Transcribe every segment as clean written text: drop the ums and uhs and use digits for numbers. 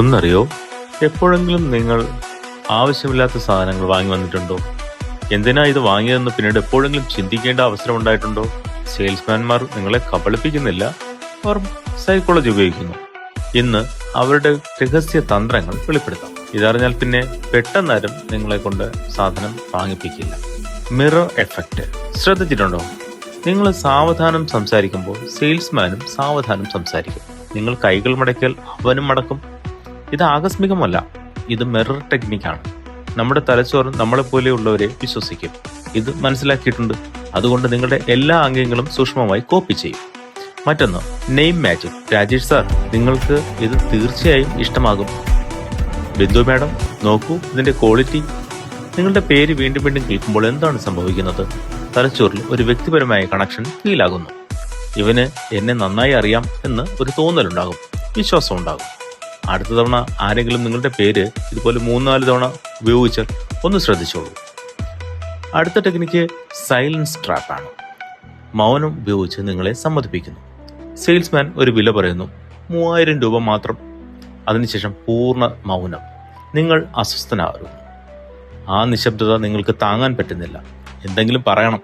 ഒന്നറിയോ, എപ്പോഴെങ്കിലും നിങ്ങൾ ആവശ്യമില്ലാത്ത സാധനങ്ങൾ വാങ്ങി വന്നിട്ടുണ്ടോ? എന്തിനാ ഇത് വാങ്ങിയതെന്ന് പിന്നീട് എപ്പോഴെങ്കിലും ചിന്തിക്കേണ്ട അവസരം ഉണ്ടായിട്ടുണ്ടോ? സെയിൽസ്മാൻമാർ നിങ്ങളെ കബളിപ്പിക്കുന്നില്ല, അവർ സൈക്കോളജി ഉപയോഗിക്കുന്നു. ഇന്ന് അവരുടെ രഹസ്യ തന്ത്രങ്ങൾ വെളിപ്പെടുത്താം. ഇതറിഞ്ഞാൽ പിന്നെ പെട്ടെന്നാരും നിങ്ങളെ കൊണ്ട് സാധനം വാങ്ങിപ്പിക്കില്ല. മിറർ എഫക്റ്റ് ശ്രദ്ധിച്ചിട്ടുണ്ടോ? നിങ്ങൾ സാവധാനം സംസാരിക്കുമ്പോൾ സെയിൽസ്മാനും സാവധാനം സംസാരിക്കും. നിങ്ങൾ കൈകൾ മടക്കിയാൽ അവനും മടക്കും. ഇത് ആകസ്മികമല്ല, ഇത് മിറർ ടെക്നിക്കാണ്. നമ്മുടെ തലച്ചോറ് നമ്മളെപ്പോലെയുള്ളവരെ വിശ്വസിക്കും. ഇത് മനസ്സിലാക്കിയിട്ടുണ്ട്. അതുകൊണ്ട് നിങ്ങളുടെ എല്ലാ ആംഗ്യങ്ങളും സൂക്ഷ്മമായി കോപ്പി ചെയ്യും. മറ്റൊന്ന്, നെയിം മാജിക്. രാജേഷ് സാർ, നിങ്ങൾക്ക് ഇത് തീർച്ചയായും ഇഷ്ടമാകും. ബിന്ദു മാഡം, നോക്കൂ ഇതിന്റെ ക്വാളിറ്റി. നിങ്ങളുടെ പേര് വീണ്ടും വീണ്ടും കേൾക്കുമ്പോൾ എന്താണ് സംഭവിക്കുന്നത്? തലച്ചോറിൽ ഒരു വ്യക്തിപരമായ കണക്ഷൻ ഫീലാകുന്നു. ഇവന് എന്നെ നന്നായി അറിയാം എന്ന് ഒരു തോന്നലുണ്ടാകും, വിശ്വാസം ഉണ്ടാകും. അടുത്ത തവണ ആരെങ്കിലും നിങ്ങളുടെ പേര് ഇതുപോലെ 3-4 തവണ ഉപയോഗിച്ചാൽ ഒന്ന് ശ്രദ്ധിച്ചോളൂ. അടുത്ത ടെക്നിക്ക് സൈലൻസ് ട്രാപ്പാണ്. മൗനം ഉപയോഗിച്ച് നിങ്ങളെ സമ്മതിപ്പിക്കുന്നു. സെയിൽസ്മാൻ ഒരു വില പറയുന്നു, 3000 രൂപ മാത്രം. അതിനുശേഷം പൂർണ്ണ മൗനം. നിങ്ങൾ അസ്വസ്ഥനാകുന്നു. ആ നിശബ്ദത നിങ്ങൾക്ക് താങ്ങാൻ പറ്റുന്നില്ല. എന്തെങ്കിലും പറയണം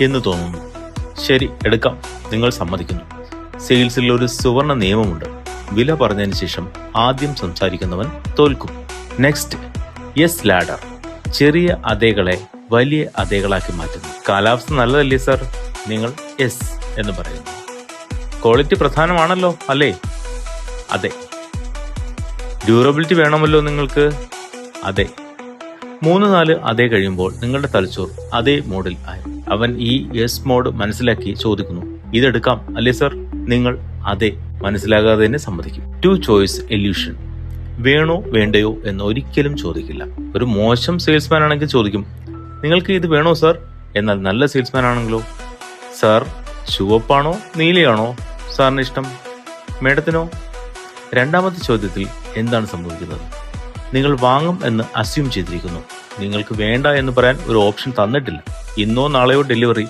എന്ന് തോന്നുന്നു. ശരി, എടുക്കാം. നിങ്ങൾ സമ്മതിക്കുന്നു. സെയിൽസിൽ ഒരു സുവർണ നിയമമുണ്ട്. വില പറഞ്ഞതിന് ശേഷം ആദ്യം സംസാരിക്കുന്നവൻ തോൽക്കും. Next, yes ladder. ചെറിയ അതേകളെ വലിയ അതേകളാക്കി മാറ്റുന്നു. കാലാവസ്ഥ നല്ലതല്ലേ സാർ? നിങ്ങൾ യെസ് എന്ന് പറയുന്നു. ക്വാളിറ്റി പ്രധാനമാണല്ലോ അല്ലേ? അതെ. ഡ്യൂറബിലിറ്റി വേണമല്ലോ നിങ്ങൾക്ക്? അതെ. 3-4 അതേ കഴിയുമ്പോൾ നിങ്ങളുടെ തലച്ചോർ അതേ മോഡിൽ ആയി. അവൻ ഈ യെസ് മോഡ് മനസ്സിലാക്കി ചോദിക്കുന്നു, ഇതെടുക്കാം അല്ലേ സർ? നിങ്ങൾ അതെ മനസ്സിലാകാതെ തന്നെ സമ്മതിക്കും. 2 ചോയ്സ് എല്യൂഷൻ. വേണോ വേണ്ടയോ എന്ന് ഒരിക്കലും ചോദിക്കില്ല. ഒരു മോശം സെയിൽസ്മാൻ ആണെങ്കിൽ ചോദിക്കും, നിങ്ങൾക്ക് ഇത് വേണോ സർ? എന്നാൽ നല്ല സെയിൽസ്മാൻ ആണെങ്കിലോ, സാർ ചുവപ്പാണോ നീലയാണോ സാറിന് ഇഷ്ടം? മേഡത്തിനോ? രണ്ടാമത്തെ ചോദ്യത്തിൽ എന്താണ് സംഭവിക്കുന്നത്? നിങ്ങൾ വാങ്ങും എന്ന് അസ്യൂം ചെയ്തിരിക്കുന്നു. നിങ്ങൾക്ക് വേണ്ട എന്ന് പറയാൻ ഒരു ഓപ്ഷൻ തന്നിട്ടില്ല. ഇന്നോ നാളെയോ ഡെലിവറി,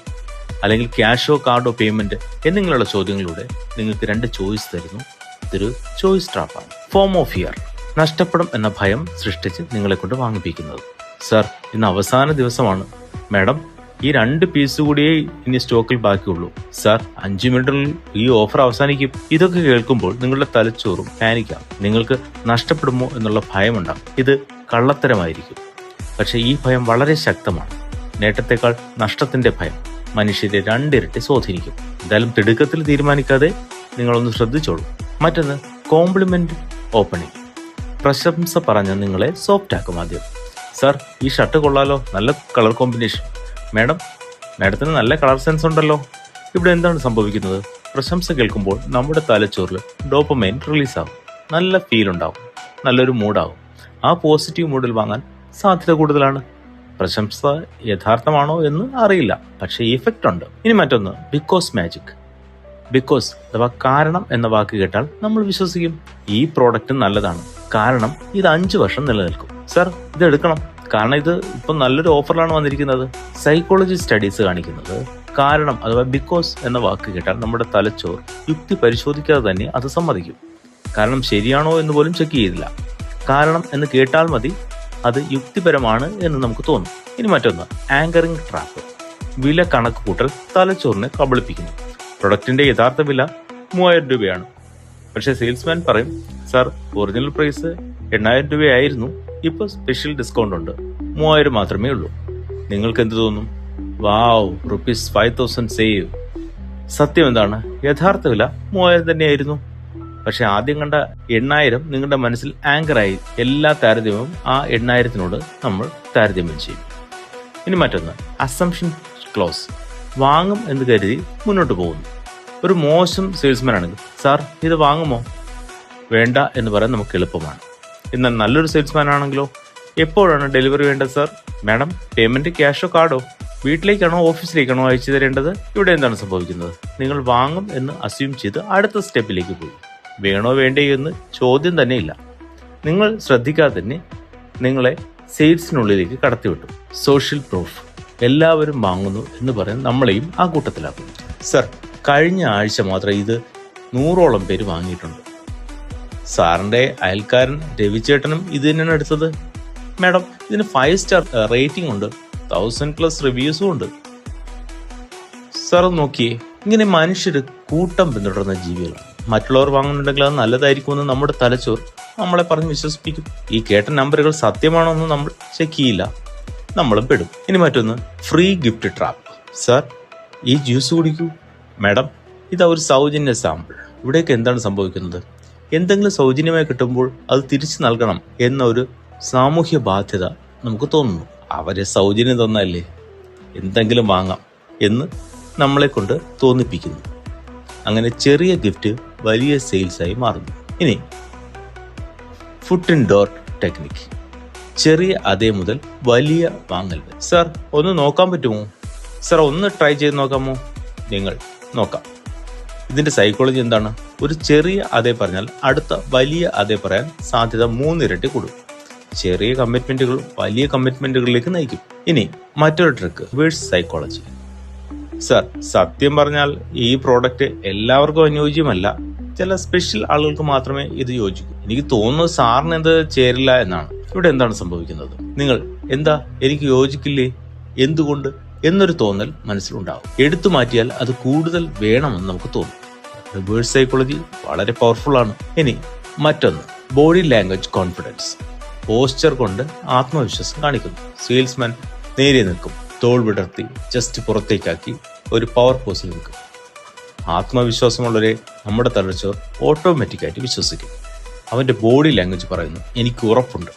അല്ലെങ്കിൽ ക്യാഷോ കാർഡോ പേയ്മെന്റ് എന്നിങ്ങനെയുള്ള ചോദ്യങ്ങളിലൂടെ നിങ്ങൾക്ക് 2 ചോയ്സ് തരുന്നു. ഇതൊരു ചോയ്സ് ട്രാപ്പാണ്. Form of fear. നഷ്ടപ്പെടും എന്ന ഭയം സൃഷ്ടിച്ച് നിങ്ങളെ കൊണ്ട് വാങ്ങിപ്പിക്കുന്നത്. സർ, ഇന്ന് അവസാന ദിവസമാണ്. മാഡം, ഈ 2 പീസ് കൂടിയേ ഇനി സ്റ്റോക്കിൽ ബാക്കിയുള്ളൂ. സാർ, 5 മിനിറ്റിനുള്ളിൽ ഈ ഓഫർ അവസാനിക്കും. ഇതൊക്കെ കേൾക്കുമ്പോൾ നിങ്ങളുടെ തലച്ചോറും പാനിക്കാം. നിങ്ങൾക്ക് നഷ്ടപ്പെടുമോ എന്നുള്ള ഭയമുണ്ടാകും. ഇത് കള്ളത്തരമായിരിക്കും. പക്ഷെ ഈ ഭയം വളരെ ശക്തമാണ്. നേട്ടത്തെക്കാൾ നഷ്ടത്തിന്റെ ഭയം മനുഷ്യരെ 2 ഇരട്ടി സ്വാധീനിക്കും. എന്തായാലും തിടുക്കത്തിൽ തീരുമാനിക്കാതെ നിങ്ങളൊന്ന് ശ്രദ്ധിച്ചോളൂ. മറ്റൊന്ന്, കോംപ്ലിമെന്റ് ഓപ്പണിംഗ്. പ്രശംസ പറഞ്ഞ് നിങ്ങളെ സോഫ്റ്റ് ആക്കും ആദ്യം. സാർ, ഈ ഷർട്ട് കൊള്ളാലോ, നല്ല കളർ കോമ്പിനേഷൻ. മാഡത്തിന് നല്ല കളർ സെൻസ് ഉണ്ടല്ലോ. ഇവിടെ എന്താണ് സംഭവിക്കുന്നത്? പ്രശംസ കേൾക്കുമ്പോൾ നമ്മുടെ തലച്ചോറിൽ ഡോപ്പമൈൻ റിലീസ് ആകും. നല്ല ഫീൽ ഉണ്ടാവും, നല്ലൊരു മൂഡാവും. ആ പോസിറ്റീവ് മൂഡിൽ വാങ്ങാൻ സാധ്യത കൂടുതലാണ്. പ്രശംസ യഥാർത്ഥമാണോ എന്ന് അറിയില്ല, പക്ഷേ ഇഫക്റ്റ് ഉണ്ട്. ഇനി മറ്റൊന്ന്, ബിക്കോസ് മാജിക്. ബിക്കോസ് അഥവാ കാരണം എന്ന വാക്ക് കേട്ടാൽ നമ്മൾ വിശ്വസിക്കും. ഈ പ്രോഡക്റ്റ് നല്ലതാണ്, കാരണം ഇത് 5 വർഷം നിലനിൽക്കും. സർ, ഇത് എടുക്കണം, കാരണം ഇത് ഇപ്പം നല്ലൊരു ഓഫറിലാണ് വന്നിരിക്കുന്നത്. സൈക്കോളജി സ്റ്റഡീസ് കാണിക്കുന്നത് കാരണം അഥവാ ബിക്കോസ് എന്ന വാക്ക് കേട്ടാൽ നമ്മുടെ തലച്ചോർ യുക്തി പരിശോധിക്കാതെ തന്നെ അത് സമ്മതിക്കും. കാരണം ശരിയാണോ എന്ന് പോലും ചെക്ക് ചെയ്തില്ല. കാരണം എന്ന് കേട്ടാൽ മതി, അത് യുക്തിപരമാണ് എന്ന് നമുക്ക് തോന്നും. ഇനി മറ്റൊന്ന്, ആങ്കറിംഗ് ട്രാപ്പ്. വില കണക്ക് കൂട്ടൽ തലച്ചോറിനെ കബളിപ്പിക്കുന്നു. പ്രൊഡക്റ്റിന്റെ യഥാർത്ഥ വില 3000 രൂപയാണ്. പക്ഷേ സെയിൽസ്മാൻ പറയും, സാർ, ഒറിജിനൽ പ്രൈസ് 8000 രൂപയായിരുന്നു, ഇപ്പോൾ സ്പെഷ്യൽ ഡിസ്കൗണ്ട് ഉണ്ട്, 3000 മാത്രമേ ഉള്ളൂ. നിങ്ങൾക്ക് എന്ത് തോന്നും? വാവ്, ₹5000 സേവ്. സത്യം എന്താണ്? യഥാർത്ഥ വില 3000 തന്നെയായിരുന്നു. പക്ഷെ ആദ്യം കണ്ട 8000 നിങ്ങളുടെ മനസ്സിൽ ആങ്കറായി. എല്ലാ താരതമ്യവും ആ 8000-നോട് നമ്മൾ താരതമ്യം ചെയ്യും. ഇനി മറ്റൊന്ന്, അസംഷൻ ക്ലോസ്. വാങ്ങും എന്ന് കരുതി മുന്നോട്ട് പോകുന്നു. ഒരു മോശം സെയിൽസ്മാൻ ആണെങ്കിൽ, സാർ ഇത് വാങ്ങുമോ? വേണ്ട എന്ന് പറയാൻ നമുക്ക് എളുപ്പമാണ്. എന്നാൽ നല്ലൊരു സെയിൽസ്മാൻ ആണെങ്കിലോ, എപ്പോഴാണ് ഡെലിവറി വേണ്ടത് സാർ? മാഡം, പേയ്മെന്റ് ക്യാഷോ കാർഡോ? വീട്ടിലേക്കാണോ ഓഫീസിലേക്കാണോ അയച്ചു തരേണ്ടത്? ഇവിടെ എന്താണ് സംഭവിക്കുന്നത്? നിങ്ങൾ വാങ്ങും എന്ന് അസ്യൂം ചെയ്ത് അടുത്ത സ്റ്റെപ്പിലേക്ക് പോയി. വേണോ വേണ്ടയോ എന്ന് ചോദ്യം തന്നെ ഇല്ല. നിങ്ങൾ ശ്രദ്ധിക്കാതെ തന്നെ നിങ്ങളെ സെയിൽസിനുള്ളിലേക്ക് കടത്തിവിട്ടു. Social proof. എല്ലാവരും വാങ്ങുന്നു എന്ന് പറയാൻ നമ്മളെയും ആ കൂട്ടത്തിലാക്കും. സർ, കഴിഞ്ഞ ആഴ്ച മാത്രം ഇത് 100ഓളം പേര് വാങ്ങിയിട്ടുണ്ട്. സാറിന്റെ അയൽക്കാരൻ രവിചേട്ടനും ഇത് തന്നെയാണ് എടുത്തത്. മാഡം, ഇതിന് 5 സ്റ്റാർ റേറ്റിംഗ് ഉണ്ട്, 1000+ റിവ്യൂസും ഉണ്ട്. സാർ നോക്കിയേ, ഇങ്ങനെ മനുഷ്യർ കൂട്ടം പിന്തുടർന്ന ജീവികളാണ്. മറ്റുള്ളവർ വാങ്ങുന്നുണ്ടെങ്കിൽ അത് നല്ലതായിരിക്കുമെന്ന് നമ്മുടെ തലച്ചോർ നമ്മളെ പറഞ്ഞ് വിശ്വസിപ്പിക്കും. ഈ കേട്ട നമ്പറുകൾ സത്യമാണോ എന്ന് നമ്മൾ ചെക്ക് ചെയ്യില്ല, നമ്മളും പെടും. ഇനി മറ്റൊന്ന്, ഫ്രീ ഗിഫ്റ്റ് ട്രാപ്പ്. സാർ, ഈ ജ്യൂസ് കുടിക്കൂ. മാഡം, ഇതാ ഒരു സൗജന്യ സാമ്പിൾ. ഇവിടേക്ക് എന്താണ് സംഭവിക്കുന്നത്? എന്തെങ്കിലും സൗജന്യമായി കിട്ടുമ്പോൾ അത് തിരിച്ചു നൽകണം എന്ന ഒരു സാമൂഹ്യ ബാധ്യത നമുക്ക് തോന്നുന്നു. അവരെ സൗജന്യം തന്നല്ലേ, എന്തെങ്കിലും വാങ്ങാം എന്ന് നമ്മളെ കൊണ്ട് തോന്നിപ്പിക്കുന്നു. അങ്ങനെ ചെറിയ ഗിഫ്റ്റ് വലിയ സെയിൽസായി മാറുന്നു. ഇനി ഫുട്ട് ഇൻ ഡോർ ടെക്നിക്ക്. ചെറിയ അതേ മുതൽ വലിയ വാങ്ങൽ. സാർ, ഒന്ന് നോക്കാൻ പറ്റുമോ? സാർ, ഒന്ന് ട്രൈ ചെയ്ത് നോക്കാമോ? നിങ്ങൾ നോക്കാം. ഇതിന്റെ സൈക്കോളജി എന്താണ്? ഒരു ചെറിയ അതേ പറഞ്ഞാൽ അടുത്ത വലിയ അതേ പറയാൻ സാധ്യത 3 ഇരട്ടി കൂടും. ചെറിയ കമ്മിറ്റ്മെന്റുകൾ വലിയ കമ്മിറ്റ്മെന്റുകളിലേക്ക് നയിക്കും. ഇനി മറ്റൊരു ട്രിക്ക്, റിവേഴ്സ് സൈക്കോളജി. സാർ, സത്യം പറഞ്ഞാൽ ഈ പ്രോഡക്റ്റ് എല്ലാവർക്കും അനുയോജ്യമല്ല, ചില സ്പെഷ്യൽ ആളുകൾക്ക് മാത്രമേ ഇത് യോജിക്കൂ. എനിക്ക് തോന്നുന്നു സാറിന് ഇത് ചേരില്ല എന്നാണ്. ഇവിടെ എന്താണ് സംഭവിക്കുന്നത്? നിങ്ങൾ എന്താ എനിക്ക് യോജിക്കില്ലേ, എന്തുകൊണ്ട് എന്നൊരു തോന്നൽ മനസ്സിലുണ്ടാവും. എടുത്തു മാറ്റിയാൽ അത് കൂടുതൽ വേണമെന്ന് നമുക്ക് തോന്നും. റിവേഴ്സ് സൈക്കോളജി വളരെ പവർഫുൾ ആണ്. ഇനി മറ്റൊന്ന്, ബോഡി ലാംഗ്വേജ് കോൺഫിഡൻസ്. പോസ്ചർ കൊണ്ട് ആത്മവിശ്വാസം കാണിക്കുന്നു. സെയിൽസ്മാൻ നേരെ നിൽക്കും, തോൾ വിടർത്തി ജസ്റ്റ് പുറത്തേക്കാക്കി ഒരു പവർ പോസിൽ നിൽക്കും. ആത്മവിശ്വാസമുള്ളവരെ നമ്മുടെ തലച്ചോർ ഓട്ടോമാറ്റിക്കായിട്ട് വിശ്വസിക്കും. അവന്റെ ബോഡി ലാംഗ്വേജ് പറയുന്നു, എനിക്ക് ഉറപ്പുണ്ട്.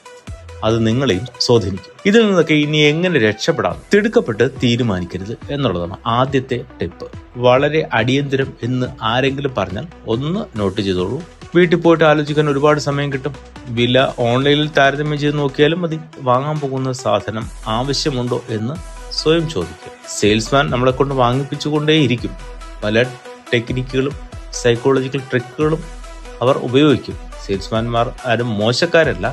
അത് നിങ്ങളെയും സ്വാധീനിക്കും. ഇതിൽ നിന്നൊക്കെ ഇനി എങ്ങനെ രക്ഷപ്പെടാം? തിടുക്കപ്പെട്ട് തീരുമാനിക്കരുത് എന്നുള്ളതാണ് ആദ്യത്തെ ടിപ്പ്. വളരെ അടിയന്തരം എന്ന് ആരെങ്കിലും പറഞ്ഞാൽ ഒന്ന് നോട്ട് ചെയ്തോളൂ. വീട്ടിൽ പോയിട്ട് ആലോചിക്കാൻ ഒരുപാട് സമയം കിട്ടും. വില ഓൺലൈനിൽ താരതമ്യം ചെയ്ത് നോക്കിയാലും മതി. വാങ്ങാൻ പോകുന്ന സാധനം ആവശ്യമുണ്ടോ എന്ന് സ്വയം ചോദിക്കുക. സെയിൽസ്മാൻ നമ്മളെ കൊണ്ട് വാങ്ങിപ്പിച്ചുകൊണ്ടേയിരിക്കും. പല ടെക്നിക്കുകളും സൈക്കോളജിക്കൽ ട്രിക്കുകളും അവർ ഉപയോഗിക്കും. സെയിൽസ്മാൻമാർ ആരും മോശക്കാരല്ല,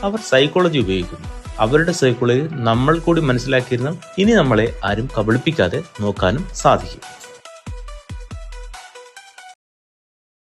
അവർ സൈക്കോളജി ഉപയോഗിക്കുന്നു. അവരുടെ സൈക്കോളജി നമ്മൾ കൂടി മനസ്സിലാക്കിയിരുന്നാൽ ഇനി നമ്മളെ ആരും കബളിപ്പിക്കാതെ നോക്കാനും സാധിക്കും.